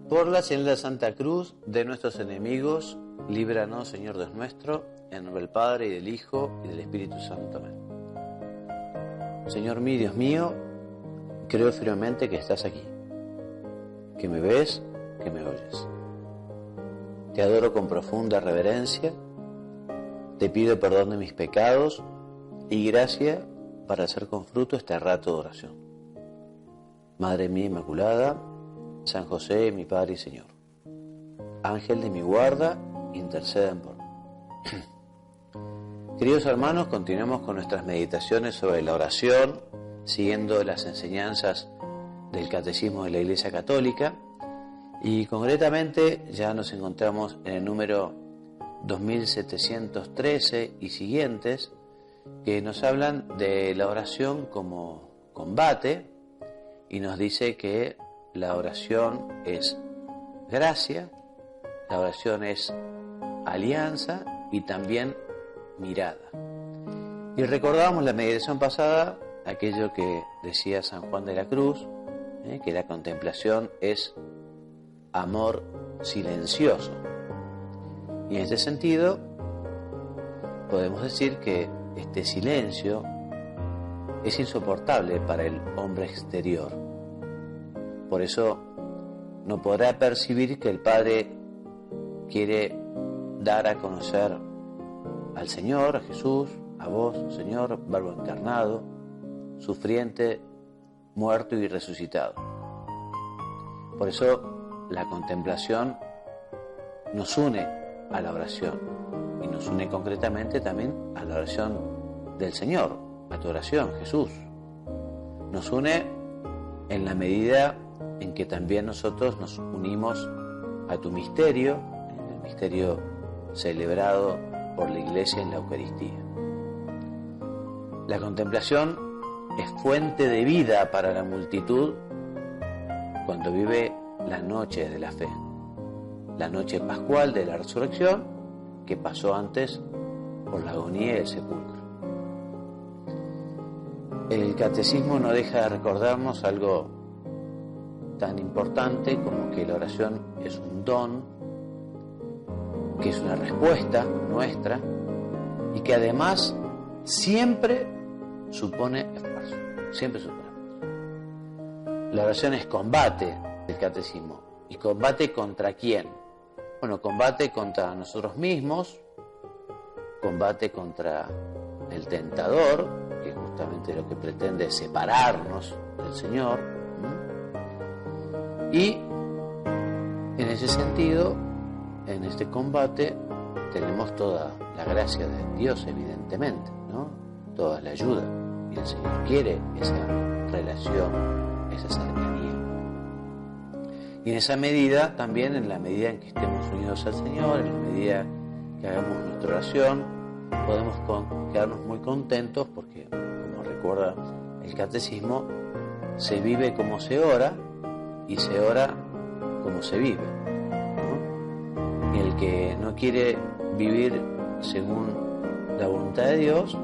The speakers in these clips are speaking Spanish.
Por la señal de la Santa Cruz de nuestros enemigos, líbranos, Señor Dios nuestro, en nombre del Padre, y del Hijo, y del Espíritu Santo. Amén. Señor mío, Dios mío, creo firmemente que estás aquí, que me ves, que me oyes. Te adoro con profunda reverencia, te pido perdón de mis pecados y gracia para hacer con fruto este rato de oración. Madre mía Inmaculada, San José, mi Padre y Señor, Ángel de mi guarda, intercedan por mí. Queridos hermanos, continuamos con nuestras meditaciones sobre la oración, siguiendo las enseñanzas del Catecismo de la Iglesia Católica, y concretamente ya nos encontramos en el número 2713 y siguientes, que nos hablan de la oración como combate, y nos dice que la oración es gracia, la oración es alianza y también mirada. Y recordábamos la meditación pasada aquello que decía San Juan de la Cruz, que la contemplación es amor silencioso. Y en este sentido podemos decir que este silencio es insoportable para el hombre exterior. Por eso no podrá percibir que el Padre quiere dar a conocer al Señor, a Jesús, a vos, Señor, Verbo encarnado, sufriente, muerto y resucitado. Por eso la contemplación nos une a la oración y nos une concretamente también a la oración del Señor, a tu oración, Jesús. Nos une en la medida en que también nosotros nos unimos a tu misterio, en el misterio celebrado por la Iglesia en la Eucaristía. La contemplación es fuente de vida para la multitud cuando vive la noche de la fe, la noche pascual de la resurrección que pasó antes por la agonía y el sepulcro. El Catecismo no deja de recordarnos algo tan importante como que la oración es un don, que es una respuesta nuestra y que además siempre supone esfuerzo, siempre supone esfuerzo. La oración es combate del Catecismo. ¿Y combate contra quién? Bueno, combate contra nosotros mismos, combate contra el tentador, que justamente lo que pretende es separarnos del Señor. Y en ese sentido, en este combate, tenemos toda la gracia de Dios, evidentemente, ¿no? Toda la ayuda. Y el Señor quiere esa relación, esa cercanía. Y en esa medida, también en la medida en que estemos unidos al Señor, en la medida que hagamos nuestra oración, podemos quedarnos muy contentos porque, como recuerda el Catecismo, se vive como se ora y se ora como se vive, ¿no? Y el que no quiere vivir según la voluntad de Dios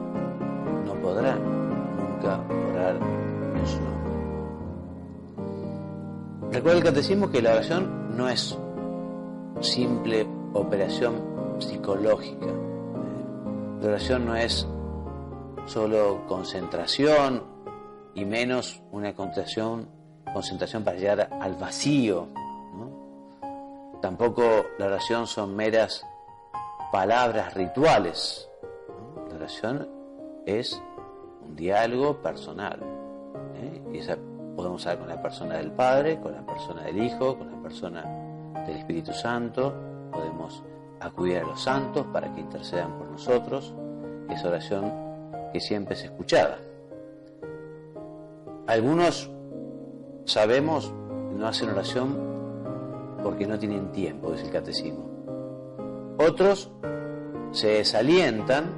no podrá nunca orar en su nombre. Recuerda el Catecismo que la oración no es simple operación psicológica. La oración no es solo concentración y menos una concentración para llegar al vacío, ¿no? Tampoco la oración son meras palabras rituales, ¿no? La oración es un diálogo personal, y esa podemos hablar con la persona del Padre, con la persona del Hijo, con la persona del Espíritu Santo. Podemos acudir a los santos para que intercedan por nosotros. Esa oración que siempre es escuchada. Algunos sabemos no hacen oración porque no tienen tiempo, dice el Catecismo. Otros se desalientan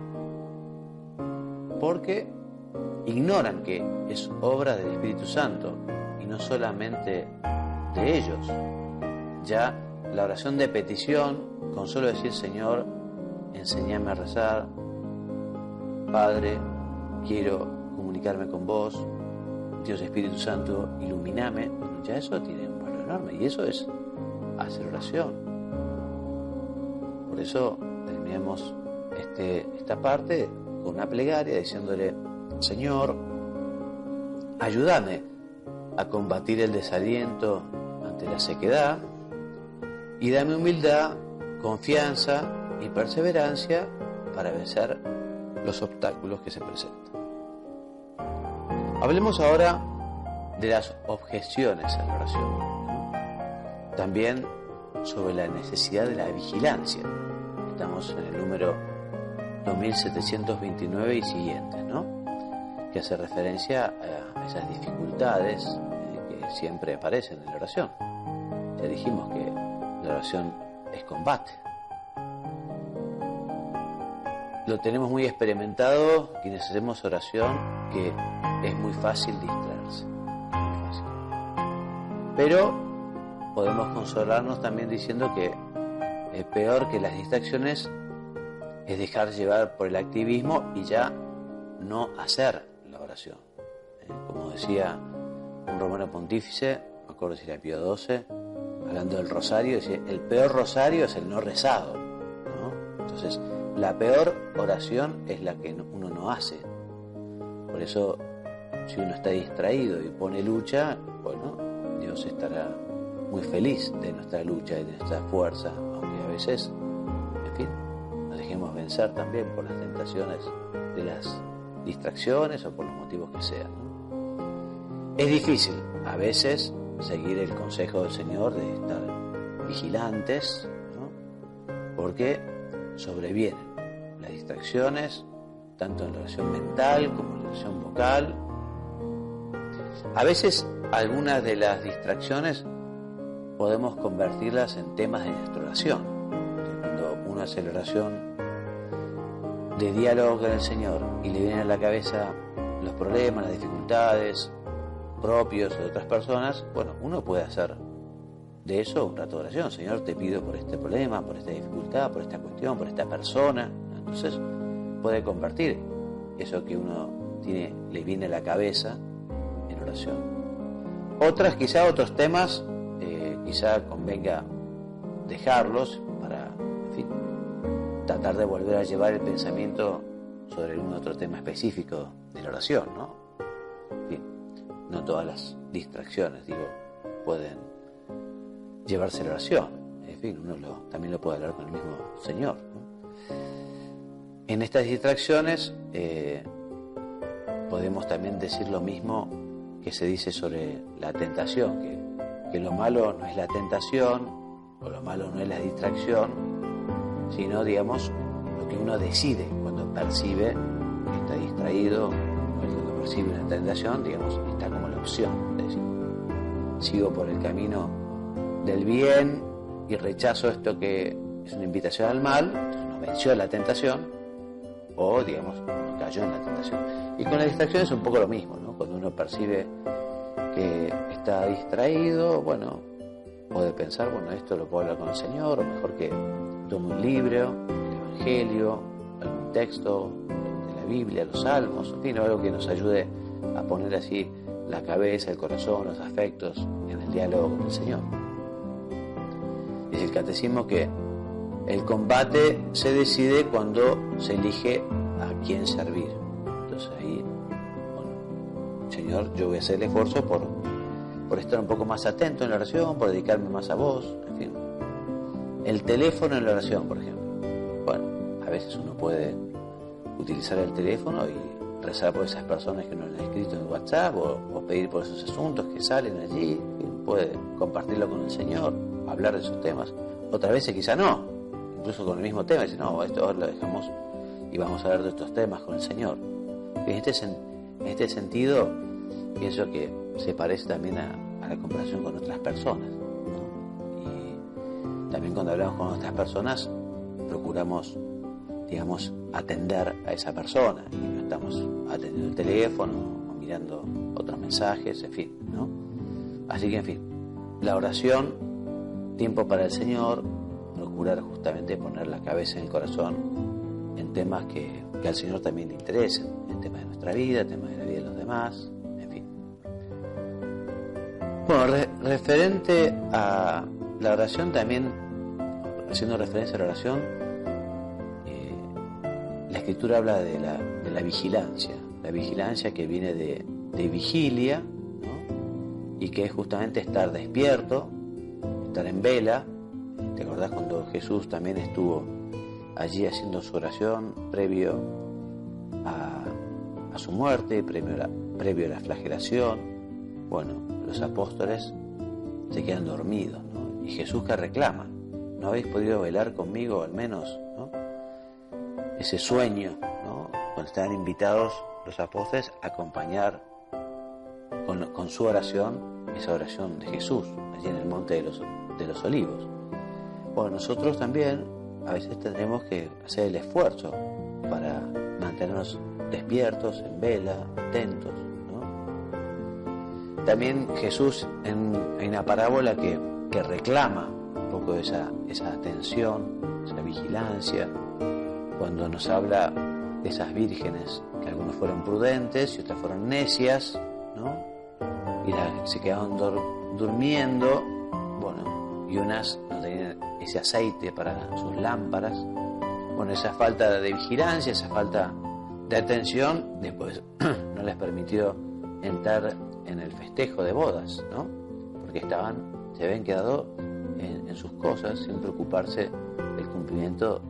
porque ignoran que es obra del Espíritu Santo y no solamente de ellos. Ya la oración de petición, con solo decir Señor, enséñame a rezar, Padre, quiero comunicarme con vos, Dios Espíritu Santo, ilumíname, ya eso tiene un valor enorme y eso es hacer oración. Por eso terminamos esta parte con una plegaria diciéndole: Señor, ayúdame a combatir el desaliento ante la sequedad y dame humildad, confianza y perseverancia para vencer los obstáculos que se presentan. Hablemos ahora de las objeciones a la oración, ¿no? También sobre la necesidad de la vigilancia. Estamos en el número 2729 y siguientes, ¿no? Que hace referencia a esas dificultades que siempre aparecen en la oración. Ya dijimos que la oración es combate. Lo tenemos muy experimentado quienes hacemos oración, que es muy fácil distraerse. Muy fácil. Pero podemos consolarnos también diciendo que es peor que las distracciones es dejar llevar por el activismo y ya no hacer la oración. Como decía un romano pontífice, me acuerdo si era Pío XII, hablando del rosario, decía: el peor rosario es el no rezado, ¿no? Entonces, la peor oración es la que uno no hace. Por eso, si uno está distraído y pone lucha, bueno, Dios estará muy feliz de nuestra lucha y de nuestra fuerza, aunque a veces, en fin, nos dejemos vencer también por las tentaciones de las distracciones o por los motivos que sean, ¿no? Es difícil a veces seguir el consejo del Señor de estar vigilantes, ¿no? Porque sobrevienen las distracciones, tanto en la oración mental como en la oración vocal. A veces algunas de las distracciones podemos convertirlas en temas de nuestra oración. Cuando uno hace la oración de diálogo con el Señor y le vienen a la cabeza los problemas, las dificultades propios o de otras personas, bueno, uno puede hacer de eso un rato de oración. Señor, te pido por este problema, por esta dificultad, por esta cuestión, por esta persona. Entonces puede convertir eso que uno tiene, le viene a la cabeza, en oración. Otros temas, quizá convenga dejarlos para, en fin, tratar de volver a llevar el pensamiento sobre algún otro tema específico de la oración, ¿no? En fin, no todas las distracciones, pueden llevarse a la oración. En fin, uno también lo puede hablar con el mismo Señor, ¿no? En estas distracciones podemos también decir lo mismo que se dice sobre la tentación, que lo malo no es la tentación, o lo malo no es la distracción, sino, lo que uno decide cuando percibe que está distraído, cuando percibe una tentación, está como la opción de decir: sigo por el camino del bien y rechazo esto que es una invitación al mal, entonces nos venció la tentación, o cayó en la tentación. Y con la distracción es un poco lo mismo, ¿no? Cuando uno percibe que está distraído, bueno, puede pensar: bueno, esto lo puedo hablar con el Señor, o mejor que tome un libro, el Evangelio, algún texto de la Biblia, los Salmos, en fin, algo que nos ayude a poner así la cabeza, el corazón, los afectos en el diálogo con el Señor. Dice el Catecismo que el combate se decide cuando se elige a quién servir. Entonces ahí, bueno, Señor, yo voy a hacer el esfuerzo por estar un poco más atento en la oración, por dedicarme más a vos, en fin. El teléfono en la oración, por ejemplo. Bueno, a veces uno puede utilizar el teléfono y rezar por esas personas que nos han escrito en WhatsApp, o pedir por esos asuntos que salen allí, en fin, puede compartirlo con el Señor, hablar de esos temas. Otras veces quizá no, incluso con el mismo tema, dice: no, esto ahora lo dejamos y vamos a hablar de estos temas con el Señor. En este sentido, pienso que se parece también a la comparación con otras personas, ¿no? Y también cuando hablamos con otras personas, procuramos, atender a esa persona, y no estamos atendiendo el teléfono o mirando otros mensajes, en fin, ¿no? Así que, en fin, la oración, tiempo para el Señor, procurar justamente poner la cabeza en el corazón en temas que al Señor también le interesen, en temas de nuestra vida, temas de la vida de los demás, en fin. Bueno, referente a la oración también, haciendo referencia a la oración, la Escritura habla de la vigilancia que viene de vigilia, ¿no? Y que es justamente estar despierto, estar en vela. ¿Te acordás cuando Jesús también estuvo allí haciendo su oración previo a su muerte, previo a la flagelación? Bueno, los apóstoles se quedan dormidos, ¿no? Y Jesús que reclama: ¿no habéis podido velar conmigo al menos, ¿no? Ese sueño, ¿no? Cuando estaban invitados los apóstoles a acompañar con su oración, esa oración de Jesús, allí en el monte de los Olivos. Bueno, nosotros también a veces tendremos que hacer el esfuerzo para mantenernos despiertos, en vela, atentos, ¿no? También Jesús, hay una parábola que reclama un poco esa atención, esa vigilancia, cuando nos habla de esas vírgenes, que algunos fueron prudentes y otras fueron necias, ¿no? Y se quedaron durmiendo, bueno, y unas no tenían ese aceite para sus lámparas. Bueno, esa falta de vigilancia, esa falta de atención, después no les permitió entrar en el festejo de bodas, ¿no? Porque se habían quedado en sus cosas sin preocuparse del cumplimiento,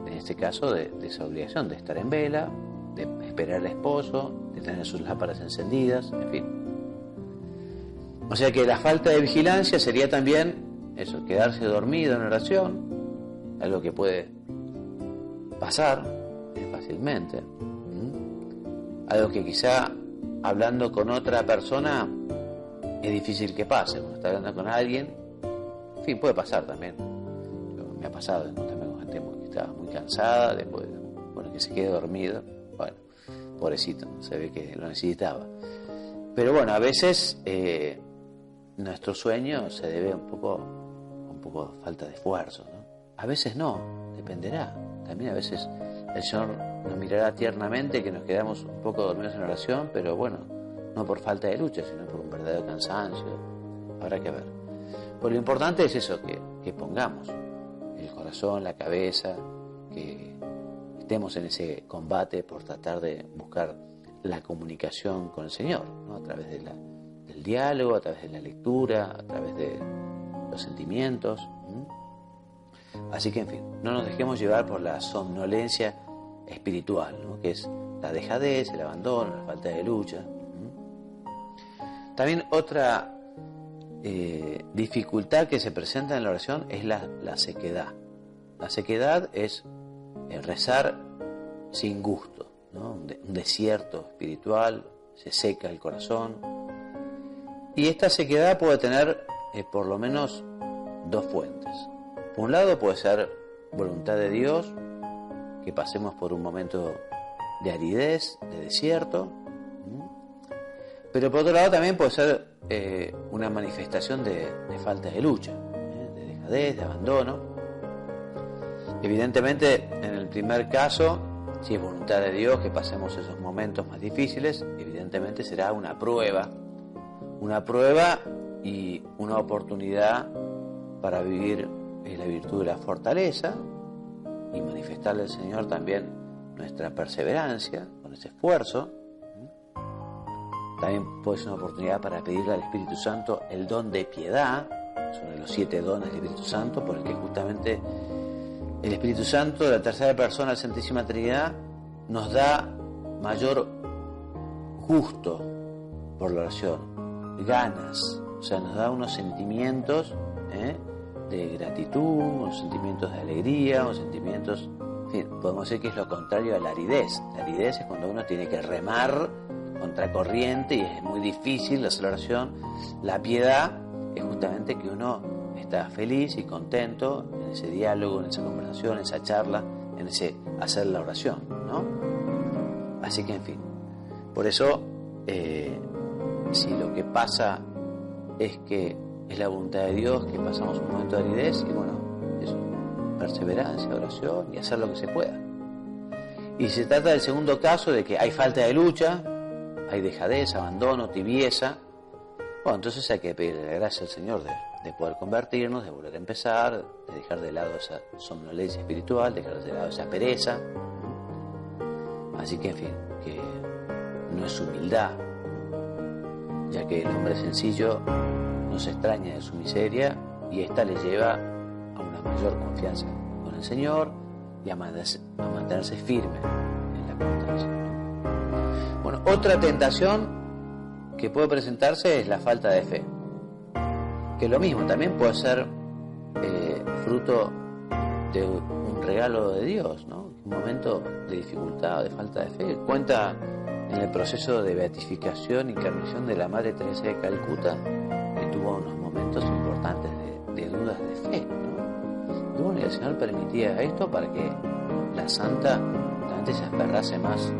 en este caso, de esa obligación de estar en vela, de esperar al esposo, de tener sus lámparas encendidas, en fin. O sea que la falta de vigilancia sería también eso, quedarse dormido en oración, algo que puede pasar fácilmente, algo que quizá hablando con otra persona es difícil que pase. Cuando está hablando con alguien, en fin, puede pasar también. Me ha pasado también con gente que estaba muy cansada, después, bueno, que se quede dormido. Bueno, pobrecito, se ve que lo necesitaba. Pero bueno, a veces nuestro sueño se debe un poco a falta de esfuerzo, ¿no? A veces no, dependerá. También a veces el Señor nos mirará tiernamente que nos quedamos un poco dormidos en oración, pero bueno, no por falta de lucha, sino por un verdadero cansancio. Habrá que ver. Pues lo importante es eso, que pongamos el corazón, la cabeza, que estemos en ese combate por tratar de buscar la comunicación con el Señor, ¿no? A través del diálogo, a través de la lectura, a través de los sentimientos. Así que, en fin, no nos dejemos llevar por la somnolencia espiritual, ¿no? Que es la dejadez, el abandono, la falta de lucha. También otra dificultad que se presenta en la oración es la sequedad. La sequedad es rezar sin gusto, ¿no? Un desierto espiritual, se seca el corazón. Y esta sequedad puede tener por lo menos dos fuentes. Por un lado puede ser voluntad de Dios, que pasemos por un momento de aridez, de desierto. Pero por otro lado también puede ser una manifestación de falta de lucha, de dejadez, de abandono. Evidentemente, en el primer caso, si es voluntad de Dios que pasemos esos momentos más difíciles, evidentemente será una prueba y una oportunidad para vivir la virtud de la fortaleza y manifestarle al Señor también nuestra perseverancia con ese esfuerzo. También puede ser una oportunidad para pedirle al Espíritu Santo el don de piedad, sobre los 7 dones del Espíritu Santo, por el que justamente el Espíritu Santo, la tercera persona de la Santísima Trinidad, nos da mayor gusto por la oración, ganas, o sea, nos da unos sentimientos de gratitud, unos sentimientos de alegría, unos sentimientos, en fin, podemos decir que es lo contrario a la aridez. La aridez es cuando uno tiene que remar contracorriente y es muy difícil hacer la oración. La piedad es justamente que uno está feliz y contento en ese diálogo, en esa conversación, en esa charla, en ese hacer la oración, ¿no? Así que, en fin, por eso, si lo que pasa es que es la voluntad de Dios que pasamos un momento de aridez, y bueno, eso, perseverancia, oración y hacer lo que se pueda. Y se trata del segundo caso, de que hay falta de lucha, hay dejadez, abandono, tibieza. Bueno, entonces hay que pedirle la gracia al Señor de poder convertirnos, de volver a empezar, de dejar de lado esa somnolencia espiritual, dejar de lado esa pereza. Así que, en fin, que no es humildad, ya que el hombre sencillo no se extraña de su miseria y esta le lleva a una mayor confianza con el Señor y a mantenerse firme en la constancia. Bueno, otra tentación que puede presentarse es la falta de fe, que lo mismo también puede ser fruto de un regalo de Dios, ¿no? Un momento de dificultad o de falta de fe. Cuenta en el proceso de beatificación y encarnación de la Madre Teresa de Calcuta, que tuvo unos momentos importantes de dudas de fe, ¿no? Y bueno, el Señor permitía esto para que la santa realmente se aferrase más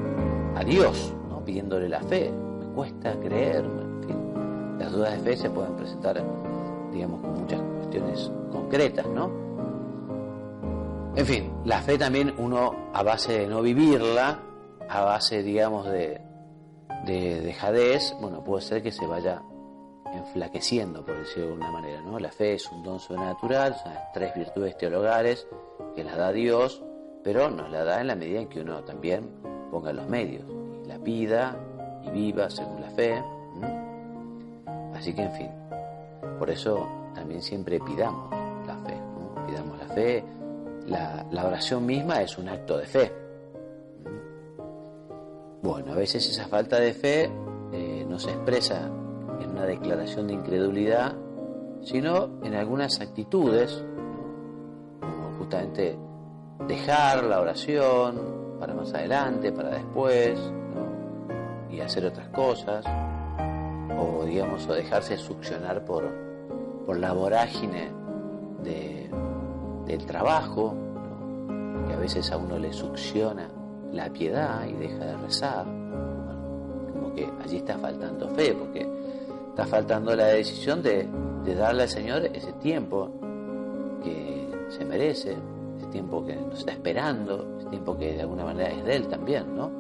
a Dios, ¿no? Pidiéndole la fe. Me cuesta creer, en fin. Las dudas de fe se pueden presentar, digamos, con muchas cuestiones concretas, ¿no? En fin, la fe también uno, a base de no vivirla, a base, digamos, de dejadez, bueno, puede ser que se vaya enflaqueciendo, por decirlo de alguna manera, ¿no? La fe es un don sobrenatural, son las 3 virtudes teologales que las da Dios, pero nos la da en la medida en que uno también ponga los medios, y la pida y viva según la fe. Así que, en fin, por eso también siempre pidamos la fe, ¿no? Pidamos la fe. La oración misma es un acto de fe. Bueno, a veces esa falta de fe no se expresa en una declaración de incredulidad, sino en algunas actitudes, ¿no? Como justamente dejar la oración para más adelante, para después, ¿no? Y hacer otras cosas, o digamos, o dejarse succionar por la vorágine del trabajo, ¿no? Que a veces a uno le succiona la piedad y deja de rezar. Bueno, como que allí está faltando fe, porque está faltando la decisión de darle al Señor ese tiempo que se merece, ese tiempo que nos está esperando, ese tiempo que de alguna manera es de Él también, ¿no?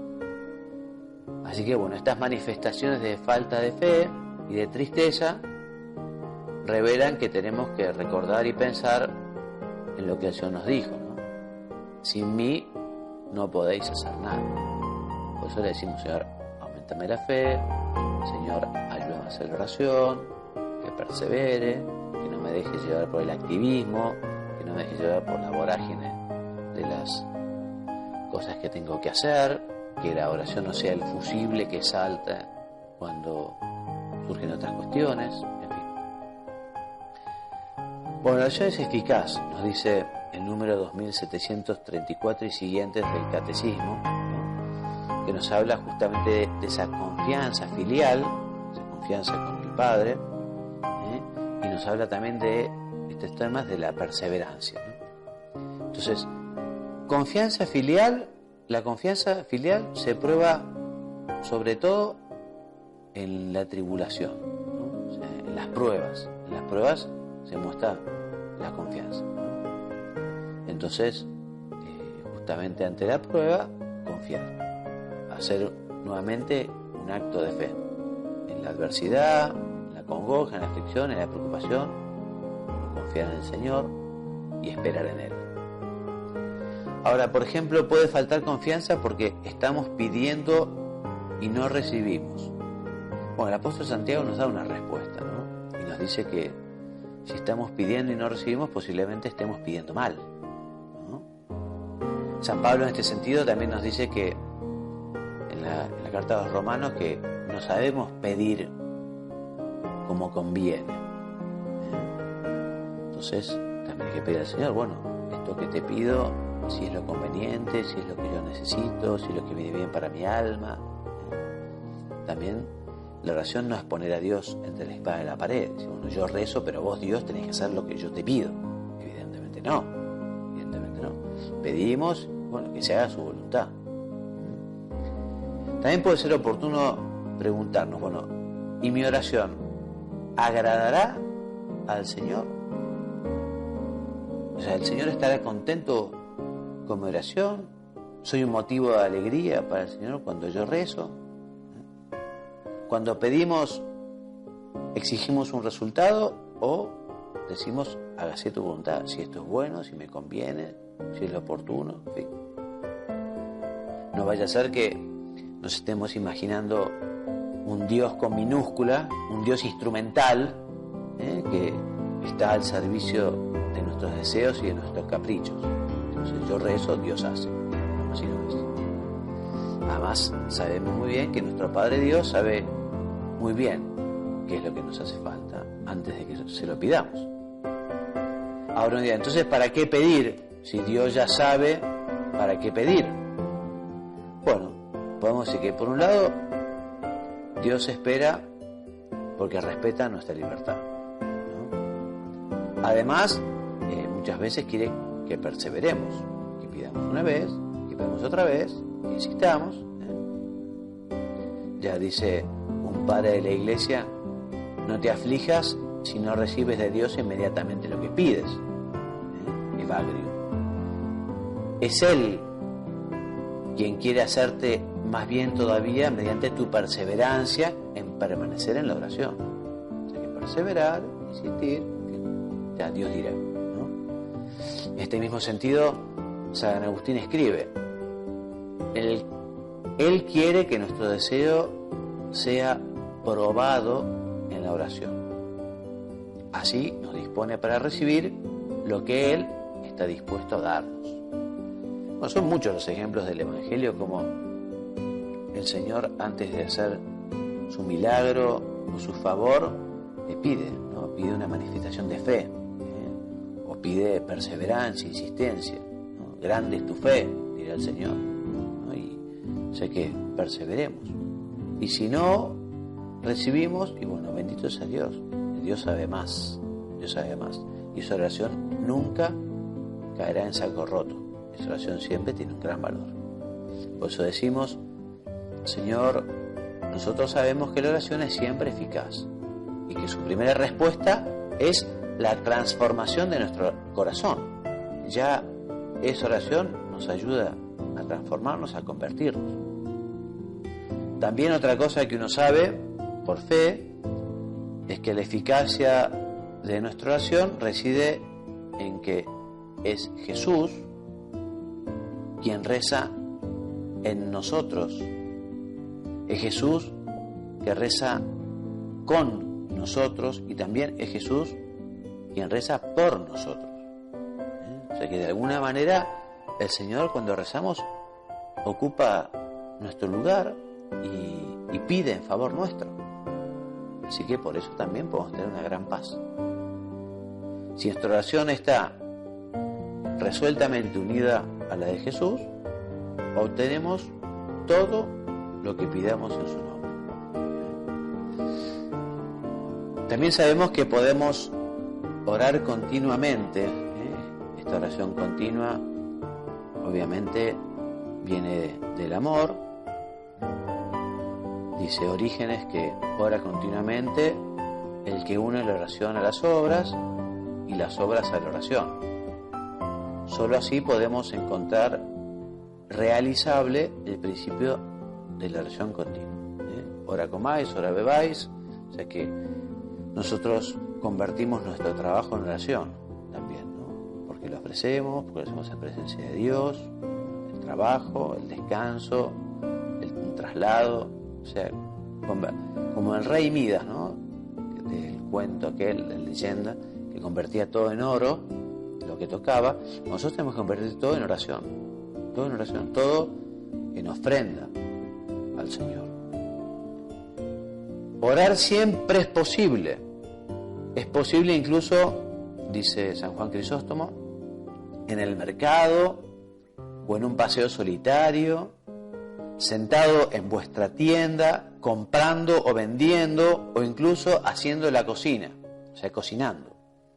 Así que bueno, estas manifestaciones de falta de fe y de tristeza revelan que tenemos que recordar y pensar en lo que el Señor nos dijo, ¿no? Sin mí no podéis hacer nada. Por eso le decimos: Señor, aumentame la fe, Señor, ayúdame a hacer oración, que persevere, que no me deje llevar por el activismo, que no me deje llevar por la vorágine de las cosas que tengo que hacer, que la oración no sea el fusible que salta cuando surgen otras cuestiones, en fin. Bueno, la oración es eficaz, nos dice el número 2734 y siguientes del Catecismo, ¿no? Que nos habla justamente de esa confianza filial, esa confianza con el Padre, y nos habla también de estos temas de la perseverancia, ¿no? Entonces, confianza filial, la confianza filial se prueba sobre todo en la tribulación, ¿no? O sea, en las pruebas se muestra la confianza. Entonces, justamente ante la prueba, confiar, hacer nuevamente un acto de fe, en la adversidad, en la congoja, en la aflicción, en la preocupación, confiar en el Señor y esperar en Él. Ahora, por ejemplo, puede faltar confianza porque estamos pidiendo y no recibimos. Bueno, el apóstol Santiago nos da una respuesta, ¿no? Y nos dice que si estamos pidiendo y no recibimos, posiblemente estemos pidiendo mal, ¿no? San Pablo en este sentido también nos dice que en la carta a los Romanos que no sabemos pedir como conviene. Entonces también hay que pedir al Señor, bueno, esto que te pido, si es lo conveniente, si es lo que yo necesito, si es lo que viene bien para mi alma. También la oración no es poner a Dios entre la espada y la pared. Si bueno, yo rezo, pero vos, Dios, tenés que hacer lo que yo te pido. Evidentemente no. Pedimos, bueno, que se haga su voluntad. También puede ser oportuno preguntarnos, bueno, ¿y mi oración agradará al Señor? O sea, ¿el Señor estará contento con mi oración? ¿Soy un motivo de alegría para el Señor cuando yo rezo? Cuando pedimos exigimos un resultado o decimos, hágase tu voluntad, si esto es bueno, si me conviene, si es lo oportuno, en fin. No vaya a ser que nos estemos imaginando un Dios con minúscula, un Dios instrumental, que está al servicio de nuestros deseos y de nuestros caprichos. Entonces yo rezo, Dios hace. No, así no es. Además, sabemos muy bien que nuestro Padre Dios sabe muy bien qué es lo que nos hace falta antes de que se lo pidamos. Ahora un día, entonces, ¿para qué pedir? Si Dios ya sabe, ¿para qué pedir? Bueno, podemos decir que por un lado, Dios espera porque respeta nuestra libertad, ¿no? Además, muchas veces quiere que perseveremos, que pidamos una vez, que pidamos otra vez, que insistamos. Ya dice un padre de la iglesia, no te aflijas si no recibes de Dios inmediatamente lo que pides. Evagrio. Es Él quien quiere hacerte más bien todavía mediante tu perseverancia en permanecer en la oración. O sea que perseverar, insistir, que ya Dios dirá, ¿no? En este mismo sentido, San Agustín escribe, Él quiere que nuestro deseo sea probado en la oración. Así nos dispone para recibir lo que Él está dispuesto a darnos. Bueno, son muchos los ejemplos del Evangelio como el Señor, antes de hacer su milagro o su favor, le pide, ¿no? Pide una manifestación de fe, o pide perseverancia, insistencia, ¿no? Grande es tu fe, dirá el Señor, ¿no? Y sé que perseveremos. Y si no recibimos, y bueno, bendito sea Dios. Dios sabe más, Dios sabe más. Y su oración nunca caerá en saco roto. Esa oración siempre tiene un gran valor. Por eso decimos, Señor, nosotros sabemos que la oración es siempre eficaz y que su primera respuesta es la transformación de nuestro corazón. Ya esa oración nos ayuda a transformarnos, a convertirnos. También otra cosa que uno sabe por fe es que la eficacia de nuestra oración reside en que es Jesús quien reza en nosotros. Es Jesús que reza con nosotros y también es Jesús quien reza por nosotros. O sea que de alguna manera el Señor, cuando rezamos, ocupa nuestro lugar y pide en favor nuestro. Así que por eso también podemos tener una gran paz. Si nuestra oración está resueltamente unida a la de Jesús, obtenemos todo lo que pidamos en su nombre. También sabemos que podemos orar continuamente. Esta oración continua obviamente viene del amor. Dice Orígenes que ora continuamente el que une la oración a las obras y las obras a la oración. Solo así podemos encontrar realizable el principio de la oración continua. Ora comáis, ora bebáis. O sea que nosotros convertimos nuestro trabajo en oración también, ¿no? Porque lo ofrecemos, porque lo hacemos en presencia de Dios, el trabajo, el descanso, el traslado. O sea, como el rey Midas, ¿no? Del cuento aquel, la leyenda, que convertía todo en oro, lo que tocaba. Nosotros tenemos que convertir todo en oración, todo en ofrenda al Señor. Orar siempre es posible incluso, dice San Juan Crisóstomo, en el mercado o en un paseo solitario, sentado en vuestra tienda, comprando o vendiendo, o incluso haciendo la cocina, o sea, cocinando.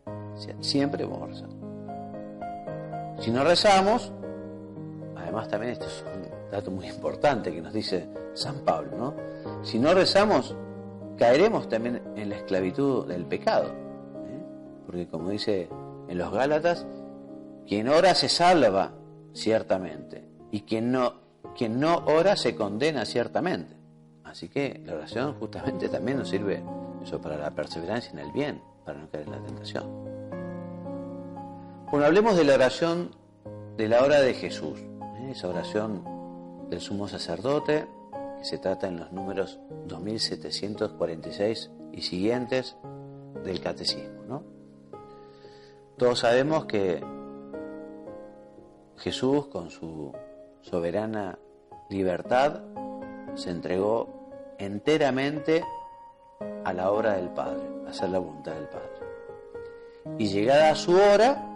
O sea, siempre vamos a rezar. Si no rezamos, además también esto es un dato muy importante que nos dice San Pablo, ¿no? Si no rezamos, caeremos también en la esclavitud del pecado, porque como dice en los Gálatas, quien ora se salva ciertamente, y quien no ora se condena ciertamente. Así que la oración justamente también nos sirve Eso para la perseverancia en el bien, para no caer en la tentación. Bueno, hablemos de la oración de la hora de Jesús. Esa oración del sumo sacerdote, que se trata en los números 2746 y siguientes del Catecismo, ¿no? Todos sabemos que Jesús, con su soberana libertad, se entregó enteramente a la obra del Padre, a hacer la voluntad del Padre. Y llegada a su hora,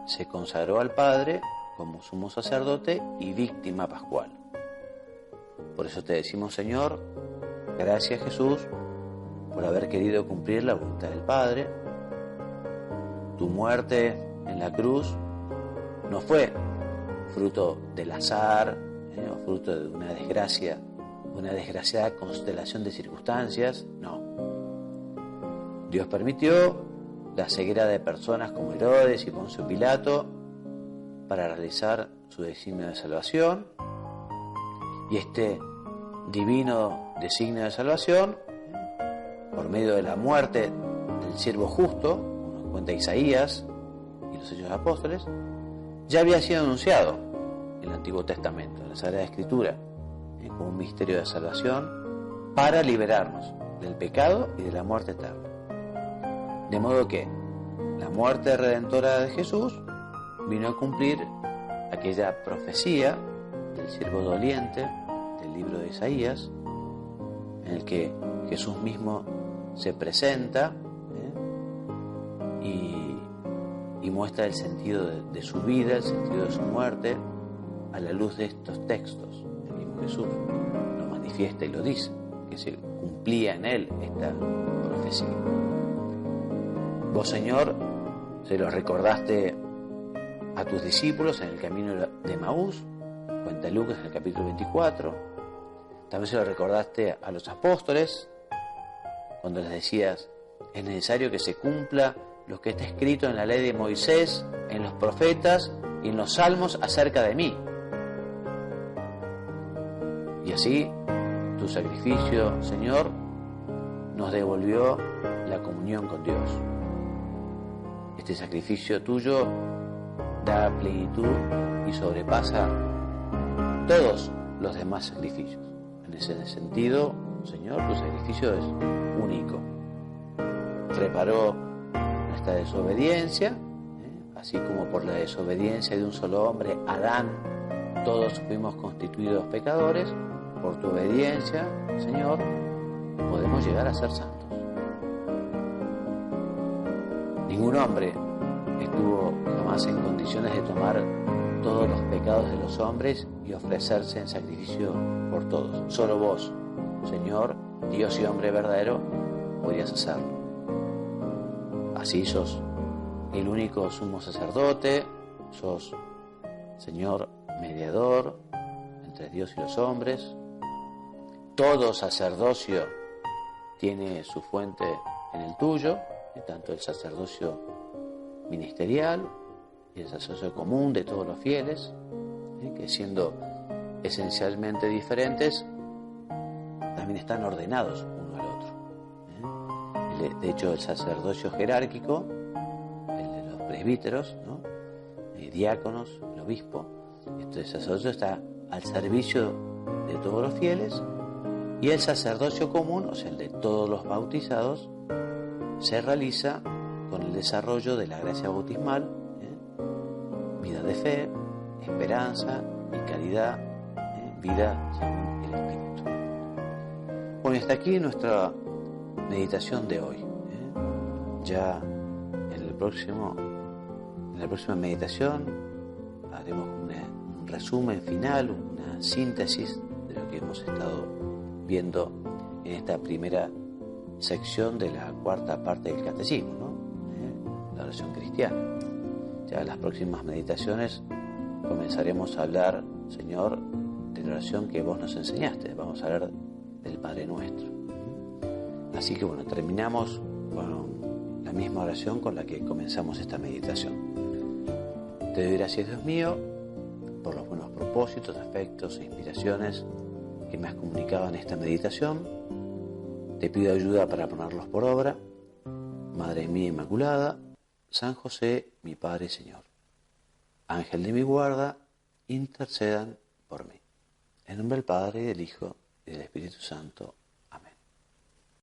se consagró al Padre como sumo sacerdote y víctima pascual. Por eso te decimos, Señor, gracias Jesús por haber querido cumplir la voluntad del Padre. Tu muerte en la cruz no fue fruto del azar, o fruto de una desgracia, una desgraciada constelación de circunstancias, no. Dios permitió la ceguera de personas como Herodes y Poncio Pilato para realizar su designio de salvación, y este divino designio de salvación, por medio de la muerte del siervo justo, como nos cuenta Isaías y los Hechos de los Apóstoles, ya había sido anunciado en el Antiguo Testamento, en la Sagrada Escritura, como un misterio de salvación para liberarnos del pecado y de la muerte eterna. De modo que la muerte redentora de Jesús vino a cumplir aquella profecía del siervo doliente del libro de Isaías, en el que Jesús mismo se presenta y muestra el sentido de su vida, el sentido de su muerte, a la luz de estos textos. El mismo Jesús lo manifiesta y lo dice, que se cumplía en él esta profecía. Vos, Señor, se lo recordaste a tus discípulos en el camino de Emaús, cuenta Lucas en el capítulo 24. También se lo recordaste a los apóstoles cuando les decías: es necesario que se cumpla lo que está escrito en la ley de Moisés, en los profetas y en los salmos acerca de mí. Y así tu sacrificio, Señor, nos devolvió la comunión con Dios. Este sacrificio tuyo da plenitud y sobrepasa todos los demás sacrificios. En ese sentido, Señor, tu sacrificio es único. Reparó nuestra desobediencia, así como por la desobediencia de un solo hombre, Adán, todos fuimos constituidos pecadores. Por tu obediencia, Señor, podemos llegar a ser santos. Ningún hombre estuvo jamás en condiciones de tomar todos los pecados de los hombres y ofrecerse en sacrificio por todos. Solo vos, Señor, Dios y hombre verdadero, podrías hacerlo. Así sos el único sumo sacerdote, sos, Señor, mediador entre Dios y los hombres. Todo sacerdocio tiene su fuente en el tuyo, tanto el sacerdocio ministerial y el sacerdocio común de todos los fieles, que siendo esencialmente diferentes, también están ordenados uno al otro. De hecho, el sacerdocio jerárquico, el de los presbíteros, ¿no? Diáconos, el obispo, este sacerdocio está al servicio de todos los fieles, y el sacerdocio común, o sea, el de todos los bautizados, se realiza con el desarrollo de la gracia bautismal, vida de fe, esperanza y caridad, vida según el Espíritu. Bueno, hasta aquí nuestra meditación de hoy. Ya en la próxima meditación haremos un resumen final, una síntesis de lo que hemos estado viendo en esta primera sección de la cuarta parte del catecismo, ¿no? La oración cristiana. Ya en las próximas meditaciones comenzaremos a hablar, Señor, de la oración que vos nos enseñaste. Vamos a hablar del Padre Nuestro. Así que bueno, terminamos con la misma oración con la que comenzamos esta meditación. Te doy gracias, Dios mío, por los buenos propósitos, afectos e inspiraciones que me has comunicado en esta meditación. Te pido ayuda para ponerlos por obra. Madre mía Inmaculada, San José, mi Padre y Señor. Ángel de mi guarda, intercedan por mí. En nombre del Padre, del Hijo y del Espíritu Santo.